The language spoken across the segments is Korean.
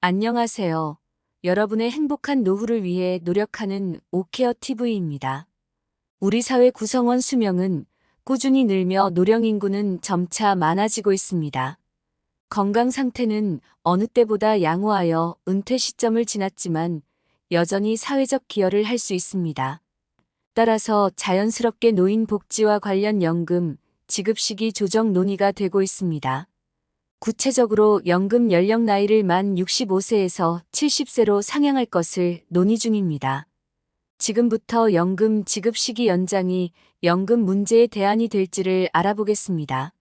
안녕하세요. 여러분의 행복한 노후를 위해 노력하는 오케어 TV입니다. 우리 사회 구성원 수명은 꾸준히 늘며 노령 인구는 점차 많아지고 있습니다. 건강 상태는 어느 때보다 양호하여 은퇴 시점을 지났지만 여전히 사회적 기여를 할 수 있습니다. 따라서 자연스럽게 노인 복지와 관련 연금, 지급 시기 조정 논의가 되고 있습니다. 구체적으로 연금 연령 나이를 만 65세에서 70세로 상향할 것을 논의 중입니다. 지금부터 연금 지급 시기 연장이 연금 문제의 대안이 될지를 알아보겠습니다.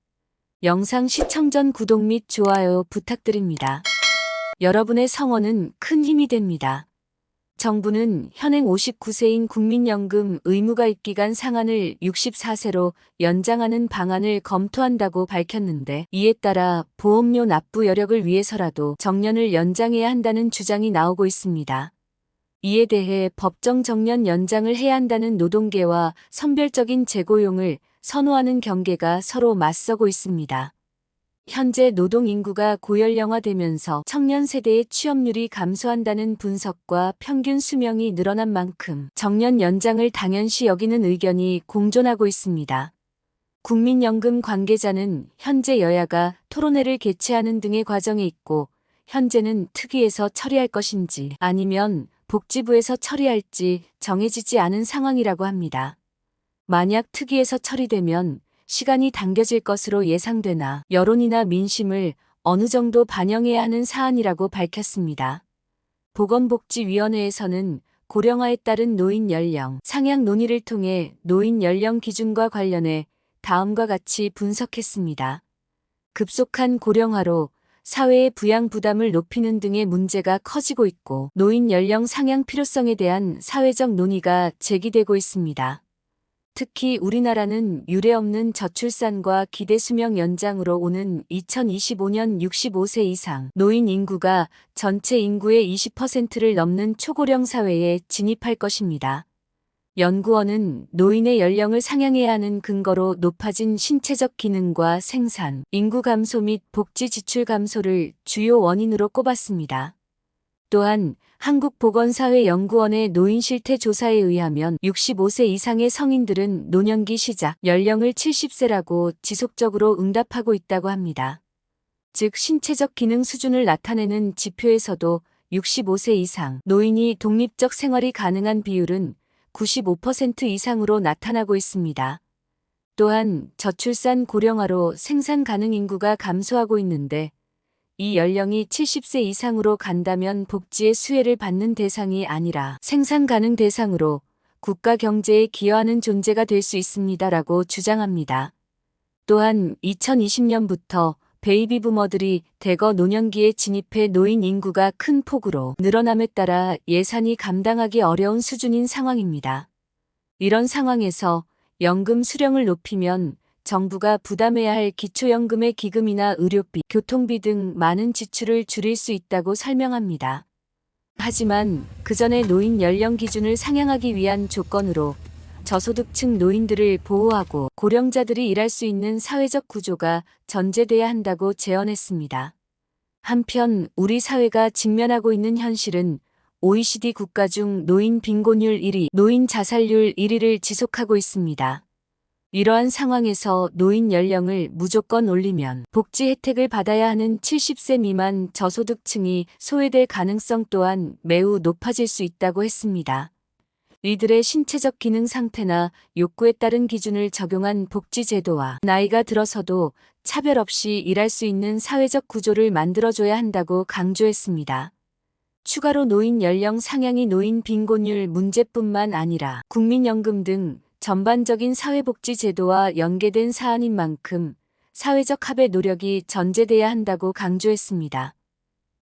영상 시청 전 구독 및 좋아요 부탁드립니다. 여러분의 성원은 큰 힘이 됩니다. 정부는 현행 59세인 국민연금 의무가입기간 상한을 64세로 연장하는 방안을 검토한다고 밝혔는데, 이에 따라 보험료 납부 여력을 위해서라도 정년을 연장해야 한다는 주장이 나오고 있습니다. 이에 대해 법정 정년 연장을 해야 한다는 노동계와 선별적인 재고용을 선호하는 경계가 서로 맞서고 있습니다. 현재 노동 인구가 고연령화되면서 청년 세대의 취업률이 감소한다는 분석과 평균 수명이 늘어난 만큼 정년 연장을 당연시 여기는 의견이 공존하고 있습니다. 국민연금 관계자는 현재 여야가 토론회를 개최하는 등의 과정에 있고, 현재는 특위에서 처리할 것인지 아니면 복지부에서 처리할지 정해지지 않은 상황이라고 합니다. 만약 특위에서 처리되면 시간이 당겨질 것으로 예상되나 여론이나 민심을 어느 정도 반영해야 하는 사안이라고 밝혔습니다. 보건복지위원회에서는 고령화에 따른 노인 연령 상향 논의를 통해 노인 연령 기준과 관련해 다음과 같이 분석했습니다. 급속한 고령화로 사회의 부양 부담을 높이는 등의 문제가 커지고 있고, 노인 연령 상향 필요성에 대한 사회적 논의가 제기되고 있습니다. 특히 우리나라는 유례없는 저출산과 기대 수명 연장으로 오는 2025년 65세 이상 노인 인구가 전체 인구의 20%를 넘는 초고령 사회에 진입할 것입니다. 연구원은 노인의 연령을 상향해야 하는 근거로 높아진 신체적 기능과 생산, 인구 감소 및 복지 지출 감소를 주요 원인으로 꼽았습니다. 또한 한국보건사회연구원의 노인 실태 조사에 의하면 65세 이상의 성인들은 노년기 시작 연령을 70세라고 지속적으로 응답하고 있다고 합니다. 즉, 신체적 기능 수준을 나타내는 지표에서도 65세 이상 노인이 독립적 생활이 가능한 비율은 95% 이상으로 나타나고 있습니다. 또한 저출산 고령화로 생산 가능 인구가 감소하고 있는데, 이 연령이 70세 이상으로 간다면 복지의 수혜를 받는 대상이 아니라 생산 가능 대상으로 국가 경제에 기여하는 존재가 될 수 있습니다라고 주장합니다. 또한 2020년부터 베이비 부머들이 대거 노년기에 진입해 노인 인구가 큰 폭으로 늘어남에 따라 예산이 감당하기 어려운 수준인 상황입니다. 이런 상황에서 연금 수령을 높이면 정부가 부담해야 할 기초연금의 기금이나 의료비, 교통비 등 많은 지출을 줄일 수 있다고 설명합니다. 하지만 그 전에 노인 연령 기준을 상향하기 위한 조건으로 저소득층 노인들을 보호하고 고령자들이 일할 수 있는 사회적 구조가 전제돼야 한다고 제언했습니다. 한편 우리 사회가 직면하고 있는 현실은 OECD 국가 중 노인 빈곤율 1위, 노인 자살률 1위를 지속하고 있습니다. 이러한 상황에서 노인 연령을 무조건 올리면 복지 혜택을 받아야 하는 70세 미만 저소득층이 소외될 가능성 또한 매우 높아질 수 있다고 했습니다. 이들의 신체적 기능 상태나 욕구에 따른 기준을 적용한 복지 제도와 나이가 들어서도 차별 없이 일할 수 있는 사회적 구조를 만들어줘야 한다고 강조했습니다. 추가로 노인 연령 상향이 노인 빈곤율 문제뿐만 아니라 국민연금 등 전반적인 사회복지 제도와 연계된 사안인 만큼 사회적 합의 노력이 전제돼야 한다고 강조했습니다.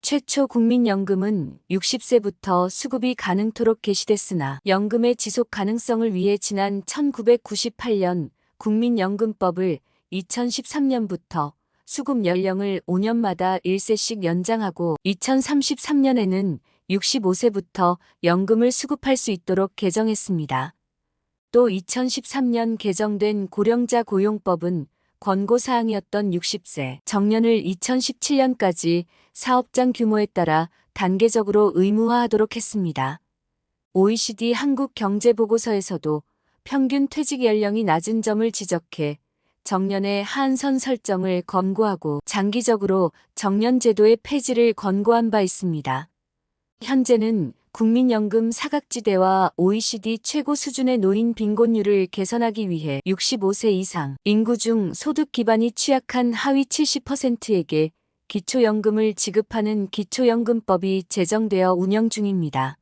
최초 국민연금은 60세부터 수급이 가능토록 개시됐으나 연금의 지속 가능성을 위해 지난 1998년 국민연금법을 2013년부터 수급 연령을 5년마다 1세씩 연장하고 2033년에는 65세부터 연금을 수급할 수 있도록 개정했습니다. 또 2013년 개정된 고령자 고용법은 권고사항이었던 60세 정년을 2017년까지 사업장 규모에 따라 단계적으로 의무화하도록 했습니다. OECD 한국경제보고서에서도 평균 퇴직 연령이 낮은 점을 지적해 정년의 하한선 설정을 권고하고 장기적으로 정년제도의 폐지를 권고한 바 있습니다. 현재는 국민연금 사각지대와 OECD 최고 수준의 노인 빈곤율을 개선하기 위해 65세 이상 인구 중 소득 기반이 취약한 하위 70%에게 기초연금을 지급하는 기초연금법이 제정되어 운영 중입니다.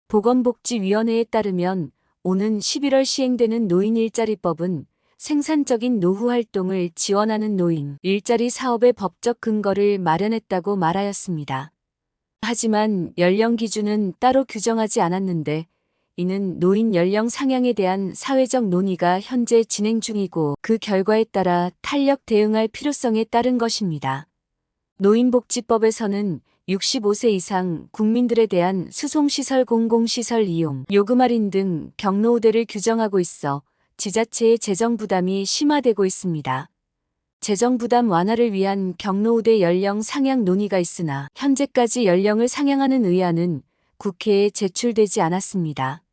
보건복지위원회에 따르면 오는 11월 시행되는 노인 일자리법은 생산적인 노후 활동을 지원하는 노인 일자리 사업의 법적 근거를 마련했다고 말하였습니다. 하지만 연령 기준은 따로 규정하지 않았는데 이는 노인 연령 상향에 대한 사회적 논의가 현재 진행 중이고 그 결과에 따라 탄력 대응할 필요성에 따른 것입니다. 노인복지법에서는 65세 이상 국민들에 대한 수송시설 공공시설 이용, 요금 할인 등 경로 우대를 규정하고 있어 지자체의 재정 부담이 심화되고 있습니다. 재정 부담 완화를 위한 경로 우대 연령 상향 논의가 있으나 현재까지 연령을 상향하는 의안은 국회에 제출되지 않았습니다.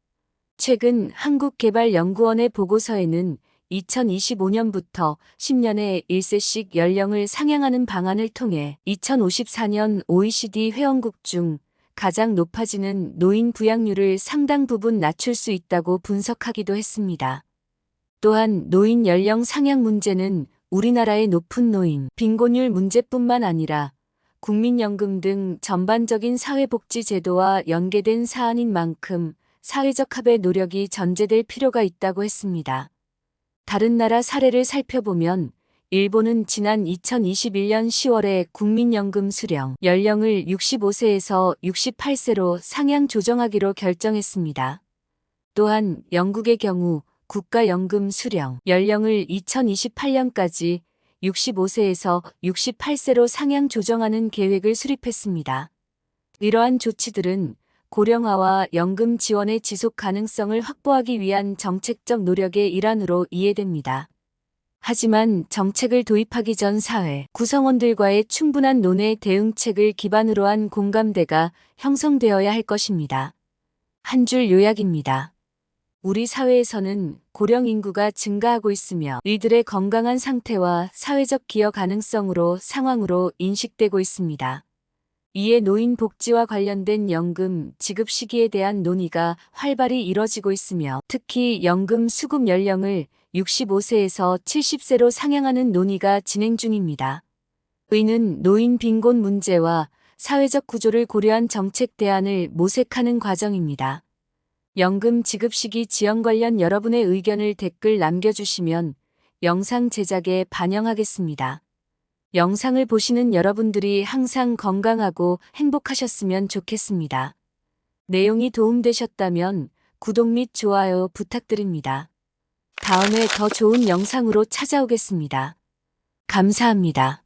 최근 한국개발연구원의 보고서에는 2025년부터 10년에 1세씩 연령을 상향하는 방안을 통해 2054년 OECD 회원국 중 가장 높아지는 노인 부양률을 상당 부분 낮출 수 있다고 분석하기도 했습니다. 또한 노인 연령 상향 문제는 우리나라의 높은 노인 빈곤율 문제뿐만 아니라 국민연금 등 전반적인 사회복지 제도와 연계된 사안인 만큼 사회적 합의 노력이 전제될 필요가 있다고 했습니다. 다른 나라 사례를 살펴보면 일본은 지난 2021년 10월에 국민연금 수령 연령을 65세에서 68세로 상향 조정하기로 결정했습니다. 또한 영국의 경우 국가연금 수령 연령을 2028년까지 65세에서 68세로 상향 조정하는 계획을 수립했습니다. 이러한 조치들은 고령화와 연금 지원의 지속 가능성을 확보하기 위한 정책적 노력의 일환으로 이해됩니다. 하지만 정책을 도입하기 전 사회 구성원들과의 충분한 논의 대응책을 기반으로 한 공감대가 형성되어야 할 것입니다. 한 줄 요약입니다. 우리 사회에서는 고령 인구가 증가하고 있으며 이들의 건강한 상태와 사회적 기여 가능성으로 상황으로 인식되고 있습니다. 이에 노인 복지와 관련된 연금 지급 시기에 대한 논의가 활발히 이뤄지고 있으며 특히 연금 수급 연령을 65세에서 70세로 상향하는 논의가 진행 중입니다. 의는 노인 빈곤 문제와 사회적 구조를 고려한 정책 대안을 모색하는 과정입니다. 연금 지급 시기 지연 관련 여러분의 의견을 댓글 남겨주시면 영상 제작에 반영하겠습니다. 영상을 보시는 여러분들이 항상 건강하고 행복하셨으면 좋겠습니다. 내용이 도움되셨다면 구독 및 좋아요 부탁드립니다. 다음에 더 좋은 영상으로 찾아오겠습니다. 감사합니다.